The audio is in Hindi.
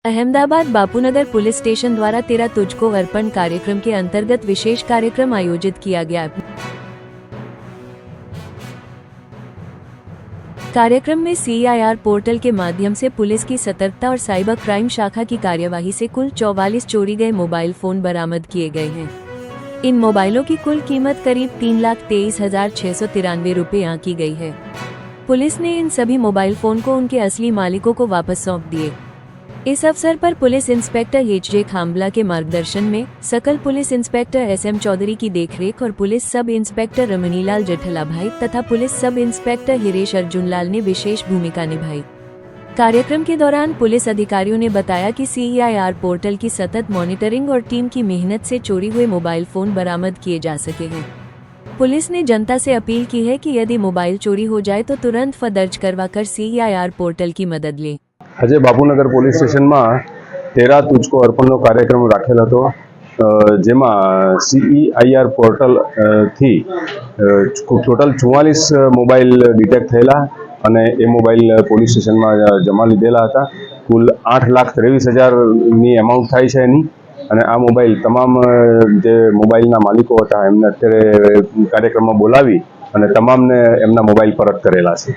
अहमदाबाद बापूनगर पुलिस स्टेशन द्वारा तेरा तुझको अर्पण कार्यक्रम के अंतर्गत विशेष कार्यक्रम आयोजित किया गया। कार्यक्रम में CIR पोर्टल के माध्यम से पुलिस की सतर्कता और साइबर क्राइम शाखा की कार्यवाही से कुल 44 चोरी गए मोबाइल फोन बरामद किए गए हैं। इन मोबाइलों की कुल कीमत करीब 3,23,693 रुपये आंकी गई है। पुलिस ने इन सभी मोबाइल फोन को उनके असली मालिकों को वापस सौंप दिए। इस अवसर पर पुलिस इंस्पेक्टर HJ खांबला के मार्गदर्शन में सकल पुलिस इंस्पेक्टर SM चौधरी की देखरेख और पुलिस सब इंस्पेक्टर रमणीलाल जठलाभाई तथा police sub inspector Hiresh Arjunlal ने विशेष भूमिका निभाई। कार्यक्रम के दौरान पुलिस अधिकारियों ने बताया कि CIR पोर्टल की सतत मॉनिटरिंग और टीम की मेहनत से चोरी हुए मोबाइल फोन बरामद किए जा सके हैं। पुलिस ने जनता से अपील की है कि यदि मोबाइल चोरी हो जाए तो तुरंत FIR दर्ज करवाकर CIR पोर्टल की मदद ले। આજે બાપુનગર પોલીસ સ્ટેશનમાં તેરા તુજકો અર્પણનો કાર્યક્રમ રાખેલ હતો, જેમાં CIR પોર્ટલ થી ટોટલ 44 મોબાઈલ ડિટેક્ટ થયેલા અને એ મોબાઈલ પોલીસ સ્ટેશનમાં જમા લીધેલા હતા। કુલ 8,23,000ની એમાઉન્ટ થાય છે એની, અને આ મોબાઈલ તમામ જે મોબાઈલના માલિકો હતા એમને અત્યારે કાર્યક્રમમાં બોલાવી અને તમામને એમના મોબાઈલ પરત કરેલા છે।